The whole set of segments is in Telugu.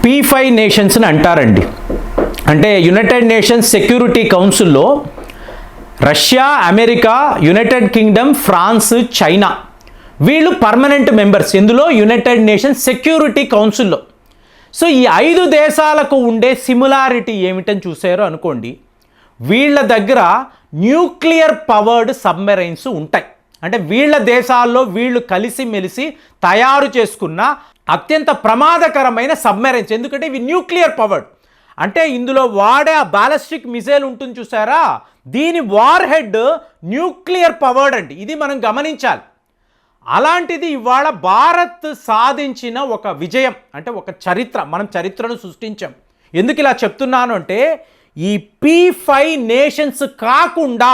P5 నేషన్స్ని అంటారండి. అంటే యునైటెడ్ నేషన్స్ సెక్యూరిటీ కౌన్సిల్లో Russia, America, United Kingdom, France, China వీళ్ళు పర్మనెంట్ మెంబర్స్ ఇందులో యునైటెడ్ నేషన్స్ సెక్యూరిటీ కౌన్సిల్లో. సో ఈ 5 దేశాలకు ఉండే సిమిలారిటీ ఏమిటని చూసారో అనుకోండి, వీళ్ళ దగ్గర న్యూక్లియర్ పవర్డ్ సబ్మెరైన్స్ ఉంటాయి. అంటే వీళ్ళ దేశాల్లో వీళ్ళు కలిసిమెలిసి తయారు చేసుకున్న అత్యంత ప్రమాదకరమైన సబ్మెరైన్స్. ఎందుకంటే ఇవి న్యూక్లియర్ పవర్డ్. అంటే ఇందులో వాడే ఆ బాలిస్టిక్ మిసైల్ ఉంటుంది చూసారా, దీని వార్ హెడ్ న్యూక్లియర్ పవర్డ్ అండి. ఇది మనం గమనించాలి. అలాంటిది ఇవాళ భారత్ సాధించిన ఒక విజయం, అంటే ఒక చరిత్ర. మనం చరిత్రను సృష్టించాం. ఎందుకు ఇలా చెప్తున్నాను అంటే, ఈ P5 నేషన్స్ కాకుండా,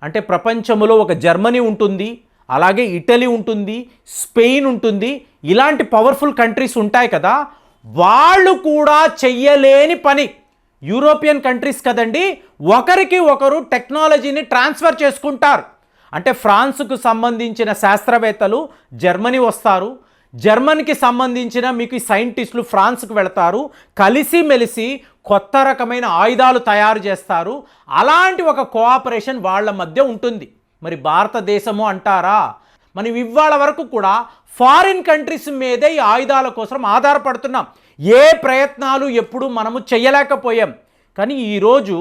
అంటే ప్రపంచంలో ఒక జర్మనీ ఉంటుంది, అలాగే ఇటలీ ఉంటుంది, స్పెయిన్ ఉంటుంది, ఇలాంటి పవర్ఫుల్ కంట్రీస్ ఉంటాయి కదా, వాళ్ళు కూడా చెయ్యలేని పని. యూరోపియన్ కంట్రీస్ కదండి, ఒకరికి ఒకరు టెక్నాలజీని ట్రాన్స్ఫర్ చేసుకుంటారు. అంటే ఫ్రాన్స్కు సంబంధించిన శాస్త్రవేత్తలు జర్మనీ వస్తారు, జర్మనీకి సంబంధించిన మీకు సైంటిస్టులు ఫ్రాన్స్కు వెళతారు, కలిసిమెలిసి కొత్త రకమైన ఆయుధాలు తయారు చేస్తారు. అలాంటి ఒక కోఆపరేషన్ వాళ్ళ మధ్య ఉంటుంది. మరి భారతదేశము అంటారా, మనం ఇవాళ వరకు కూడా ఫారిన్ కంట్రీస్ మీదే ఈ ఆయుధాల కోసం ఆధారపడుతున్నాం. ఏ ప్రయత్నాలు ఎప్పుడు మనము చేయలేకపోయాం. కానీ ఈరోజు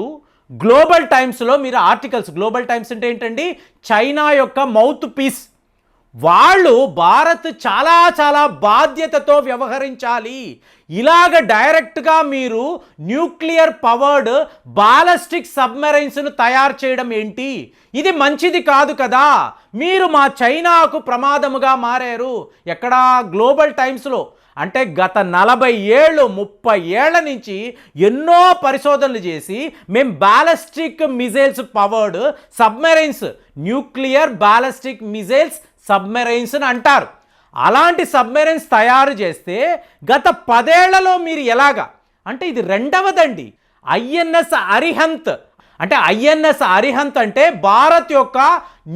గ్లోబల్ టైమ్స్లో మీరు ఆర్టికల్స్, గ్లోబల్ టైమ్స్ అంటే ఏంటండి, చైనా యొక్క మౌత్ పీస్, వాళ్ళు భారత్ చాలా చాలా బాధ్యతతో వ్యవహరించాలి. ఇలాగ డైరెక్ట్గా మీరు న్యూక్లియర్ పవర్డ్ బాలిస్టిక్ సబ్మెరైన్స్ను తయారు చేయడం ఏంటి, ఇది మంచిది కాదు కదా, మీరు మా చైనాకు ప్రమాదముగా మారారు. ఎక్కడ గ్లోబల్ టైమ్స్లో. అంటే గత 40 ఏళ్ళు 30 ఏళ్ల నుంచి ఎన్నో పరిశోధనలు చేసి మేము ballistic missiles powered submarines, nuclear ballistic missiles submarines అని అంటారు. అలాంటి సబ్మెరైన్స్ తయారు చేస్తే గత 10 ఏళ్లలో మీరు ఎలాగా, అంటే ఇది రెండవదండి. INS అరిహంత్. అంటే INS అరిహంత్ అంటే భారత్ యొక్క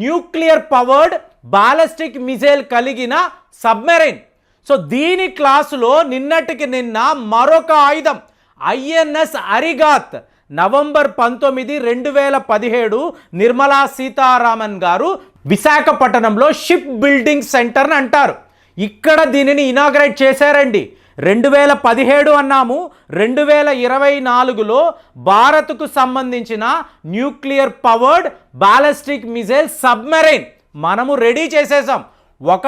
న్యూక్లియర్ పవర్డ్ బాలిస్టిక్ మిజైల్ కలిగిన సబ్మెరైన్. సో దీని క్లాసులో నిన్నటికి నిన్న మరొక ఆయుధం INS అరిగాత్, నవంబర్ 19, 2017 నిర్మలా సీతారామన్ గారు విశాఖపట్నంలో షిప్ బిల్డింగ్ సెంటర్ని అంటారు, ఇక్కడ దీనిని ఇనాగ్రేట్ చేశారండి. 2017 అన్నాము, 2024లో భారత్కు సంబంధించిన nuclear powered ballistic missile submarine మనము రెడీ చేసేసాం. ఒక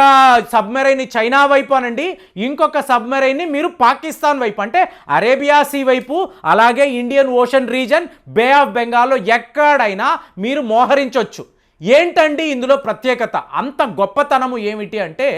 సబ్మెరైన్ని చైనా వైపు అనండి, ఇంకొక సబ్మెరైన్ని మీరు పాకిస్తాన్ వైపు, అంటే అరేబియా సీ వైపు, అలాగే Indian Ocean region, bay of బెంగాల్లో ఎక్కడైనా మీరు మోహరించవచ్చు. ఏంటండి ఇందులో ప్రత్యేకత, అంత గొప్పతనము ఏమిటి అంటే,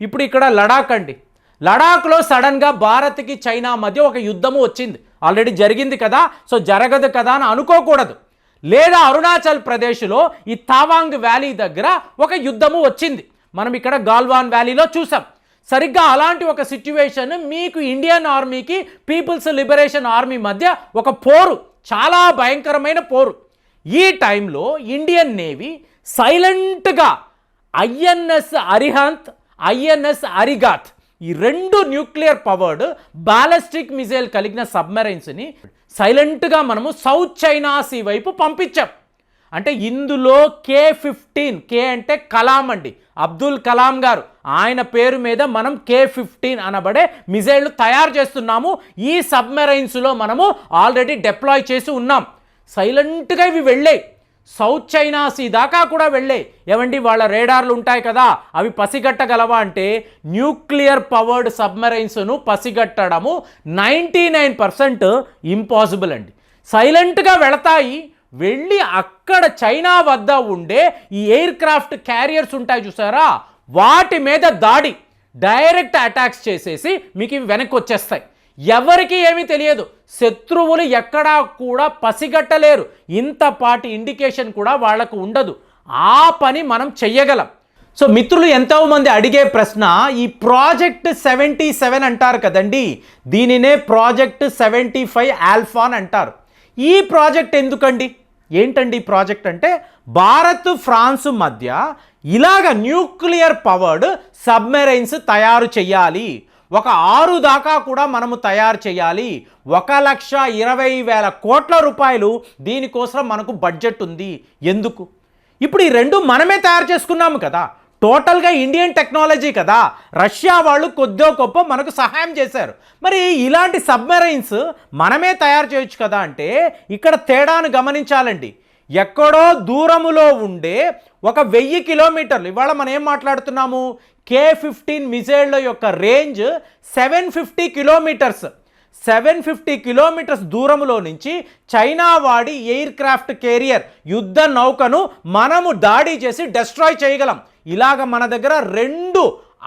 ఇప్పుడు ఇక్కడ లడాక్ అండి, లడాక్లో సడన్గా భారత్కి చైనా మధ్య ఒక యుద్ధము వచ్చింది. ఆల్రెడీ జరిగింది కదా, సో జరగదు కదా అని అనుకోకూడదు. లేదా అరుణాచల్ ప్రదేశ్లో ఈ తావాంగ్ వ్యాలీ దగ్గర ఒక యుద్ధము వచ్చింది, మనం ఇక్కడ గాల్వాన్ వ్యాలీలో చూసాం. సరిగ్గా అలాంటి ఒక సిచ్యువేషన్ మీకు ఇండియన్ ఆర్మీకి పీపుల్స్ లిబరేషన్ ఆర్మీ మధ్య ఒక పోరు, చాలా భయంకరమైన పోరు. ఈ టైంలో ఇండియన్ నేవీ సైలెంట్గా INS అరిహంత్, INS అరిగాత్, ఈ 2 న్యూక్లియర్ పవర్డ్ బాలిస్టిక్ మిజైల్ కలిగిన సబ్మెరైన్స్ని సైలెంట్గా మనము సౌత్ చైనా సీ వైపు పంపించాం. అంటే ఇందులో K-15, K అంటే కలాం అండి, అబ్దుల్ కలాం గారు, ఆయన పేరు మీద మనం K-15 అనబడే మిజైళ్ళు తయారు చేస్తున్నాము. ఈ సబ్మెరైన్స్లో మనము ఆల్రెడీ డిప్లాయ్ చేసి ఉన్నాం. సైలెంట్గా ఇవి వెళ్ళాయి, సౌత్ చైనా సీ దాకా కూడా వెళ్ళాయి. ఏమండి వాళ్ళ రేడార్లు ఉంటాయి కదా, అవి పసిగట్టగలవా అంటే న్యూక్లియర్ పవర్డ్ సబ్మెరైన్స్ను పసిగట్టడము 99% ఇంపాసిబుల్ అండి. సైలెంట్గా వెళతాయి, వెళ్ళి అక్కడ చైనా వద్ద ఉండే ఈ ఎయిర్ క్రాఫ్ట్ క్యారియర్స్ ఉంటాయి చూసారా, వాటి మీద దాడి, డైరెక్ట్ అటాక్స్ చేసేసి మీకు ఇవి వెనక్కి వచ్చేస్తాయి. ఎవరికి ఏమీ తెలియదు, శత్రువులు ఎక్కడా కూడా పసిగట్టలేరు, ఇంతపాటి ఇండికేషన్ కూడా వాళ్లకు ఉండదు. ఆ పని మనం చెయ్యగలం. సో మిత్రులు, ఎంతోమంది అడిగే ప్రశ్న, ఈ ప్రాజెక్ట్ 77 అంటారు కదండి, దీనినే ప్రాజెక్ట్ 75 ఆల్ఫా అని అంటారు. ఈ ప్రాజెక్ట్ ఎందుకండి, ఏంటండి ఈ ప్రాజెక్ట్ అంటే, భారత్ ఫ్రాన్స్ మధ్య ఇలాగ న్యూక్లియర్ పవర్డ్ సబ్మెరైన్స్ తయారు చేయాలి. ఒక 6 దాకా కూడా మనము తయారు చేయాలి. 1,20,000 కోట్ల రూపాయలు దీనికోసం మనకు బడ్జెట్ ఉంది. ఎందుకు? ఇప్పుడు ఈ రెండు మనమే తయారు చేసుకున్నాము కదా, టోటల్గా ఇండియన్ టెక్నాలజీ కదా. రష్యా వాళ్ళు కొద్దో గొప్ప మనకు సహాయం చేశారు. మరి ఇలాంటి సబ్మెరైన్స్ మనమే తయారు చేయొచ్చు కదా అంటే ఇక్కడ తేడాను గమనించాలండి. ఎక్కడో దూరములో ఉండే ఒక 1000 కిలోమీటర్లు, ఇవాళ మనం ఏం మాట్లాడుతున్నాము, K-15 మిజైళ్ళ యొక్క రేంజ్ 750 కిలోమీటర్స్. 750 కిలోమీటర్స్ దూరంలో నుంచి చైనా వాడి ఎయిర్ క్రాఫ్ట్ కేరియర్ యుద్ధ నౌకను మనము దాడి చేసి డెస్ట్రాయ్ చేయగలం. ఇలాగ మన దగ్గర 2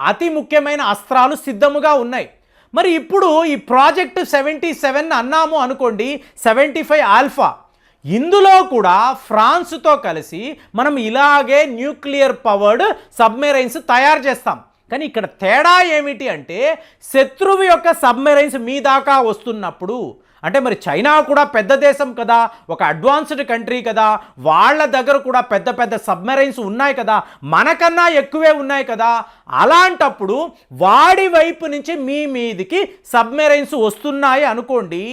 అతి ముఖ్యమైన అస్త్రాలు సిద్ధముగా ఉన్నాయి. మరి ఇప్పుడు ఈ ప్రాజెక్ట్ 77 అన్నాము అనుకోండి, 75 ఆల్ఫా, ఇందులో కూడా ఫ్రాన్స్తో కలిసి మనం ఇలాగే న్యూక్లియర్ పవర్డ్ సబ్మెరైన్స్ తయారు చేస్తాం. కానీ ఇక్కడ తేడా ఏమిటి అంటే శత్రువు యొక్క సబ్మెరైన్స్ మీ దాకా వస్తున్నప్పుడు, అంటే మరి చైనా కూడా పెద్ద దేశం కదా, ఒక అడ్వాన్స్డ్ కంట్రీ కదా, వాళ్ళ దగ్గర కూడా పెద్ద పెద్ద సబ్మెరైన్స్ ఉన్నాయి కదా, మనకన్నా ఎక్కువే ఉన్నాయి కదా. అలాంటప్పుడు వాడి వైపు నుంచి మీ మీదికి సబ్మెరైన్స్ వస్తున్నాయి అనుకోండి,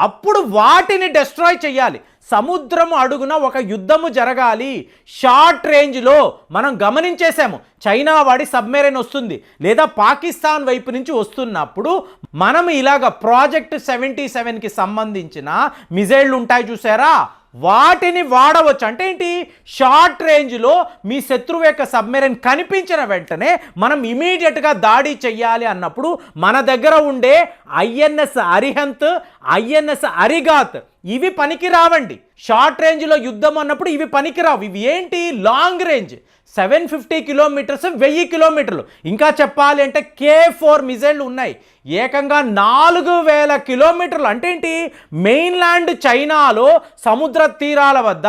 అప్పుడు వాటిని డెస్ట్రాయ్ చేయాలి. సముద్రము అడుగున ఒక యుద్ధము జరగాలి. షార్ట్ రేంజ్లో మనం గమనించేసాము, చైనా వాడి సబ్మెరైన్ వస్తుంది లేదా పాకిస్తాన్ వైపు నుంచి వస్తున్నప్పుడు మనం ఇలాగ ప్రాజెక్ట్ 77కి సంబంధించిన మిజైళ్ళు ఉంటాయి చూసారా, వాటిని వాడవచ్చు. అంటే ఏంటి, షార్ట్ రేంజ్లో మీ శత్రువు యొక్క సబ్మెరైన్ కనిపించిన వెంటనే మనం ఇమీడియట్గా దాడి చెయ్యాలి అన్నప్పుడు మన దగ్గర ఉండే INS అరిహంత్, INS అరిగాత్ ఇవి పనికి రావండి. షార్ట్ రేంజ్లో యుద్ధం అన్నప్పుడు ఇవి పనికిరావు. ఇవి ఏంటి, లాంగ్ రేంజ్ 750 కిలోమీటర్స్, 1000 కిలోమీటర్లు. ఇంకా చెప్పాలి అంటే K-4 మిజైళ్ళు ఉన్నాయి, ఏకంగా 4000 కిలోమీటర్లు. అంటే ఏంటి, మెయిన్లాండ్ చైనాలో సముద్ర తీరాల వద్ద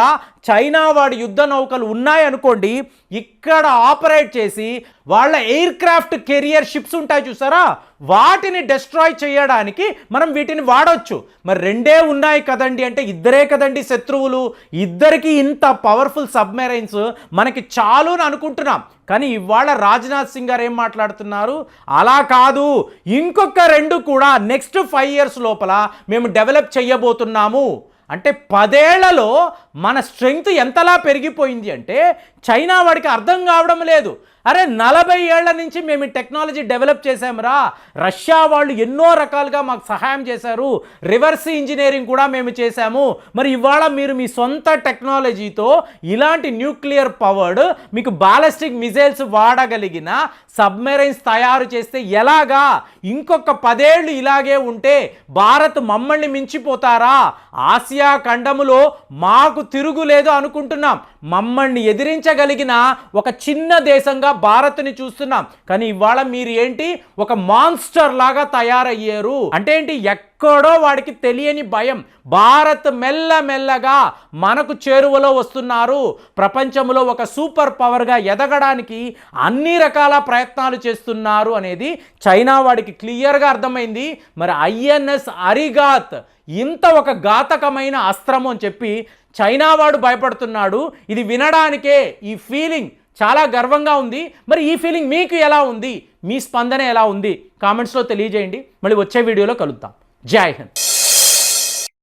చైనా వాడి యుద్ధ నౌకలు ఉన్నాయనుకోండి, ఇక్కడ ఆపరేట్ చేసి వాళ్ళ ఎయిర్ క్రాఫ్ట్ కెరియర్ షిప్స్ ఉంటాయి చూసారా, వాటిని డెస్ట్రాయ్ చేయడానికి మనం వీటిని వాడవచ్చు. మరి 2 ఉన్నాయి కదండి అంటే ఇద్దరే కదండి శత్రువులు, ఇద్దరికి ఇంత పవర్ఫుల్ సబ్మెరైన్స్ మనకి చాలు అని అనుకుంటున్నాం. కానీ ఇవాళ రాజ్నాథ్ సింగ్ గారు ఏం మాట్లాడుతున్నారు, అలా కాదు, ఇంకొక 2 కూడా నెక్స్ట్ 5 years లోపల మేము డెవలప్ చేయబోతున్నాము. అంటే 10 ఏళ్లలో మన స్ట్రెంగ్త్ ఎంతలా పెరిగిపోయింది అంటే చైనా వాడికి అర్థం కావడం లేదు. అరే 40 ఏళ్ల నుంచి మేము ఈ టెక్నాలజీ డెవలప్ చేసామురా, రష్యా వాళ్ళు ఎన్నో రకాలుగా మాకు సహాయం చేశారు, రివర్స్ ఇంజనీరింగ్ కూడా మేము చేశాము. మరి ఇవాళ మీరు మీ సొంత టెక్నాలజీతో ఇలాంటి న్యూక్లియర్ పవర్డ్ మీకు బాలిస్టిక్ మిజైల్స్ వాడగలిగిన సబ్మెరైన్స్ తయారు చేస్తే ఎలాగా? ఇంకొక 10 ఏళ్ళు ఇలాగే ఉంటే భారత్ మమ్మల్ని మించిపోతారా? ఆసియా ఖండములో మాకు తిరుగులేదు అనుకుంటున్నాం. మమ్మల్ని ఎదిరించగలిగిన ఒక చిన్న దేశంగా భారత్ని చూస్తున్నాం. కానీ ఇవాళ మీరు ఏంటి, ఒక మాన్స్టర్ లాగా తయారయ్యారు. అంటే ఏంటి, ఎక్కడో వాడికి తెలియని భయం. భారత్ మెల్లమెల్లగా మనకు చేరువలో వస్తున్నారు. ప్రపంచంలో ఒక సూపర్ పవర్గా ఎదగడానికి అన్ని రకాల ప్రయత్నాలు చేస్తున్నారు అనేది చైనా వాడికి క్లియర్గా అర్థమైంది. మరి INS అరిగాత్ ఇంత ఒక ఘాతకమైన అస్త్రము అని చెప్పి చైనా వాడు భయపడుతున్నాడు. ఇది వినడానికే ఈ ఫీలింగ్ చాలా గర్వంగా ఉంది. మరి ఈ ఫీలింగ్ మీకు ఎలా ఉంది, మీ స్పందన ఎలా ఉంది, కామెంట్స్లో తెలియజేయండి. మళ్ళీ వచ్చే వీడియోలో కలుద్దాం. జై హింద్.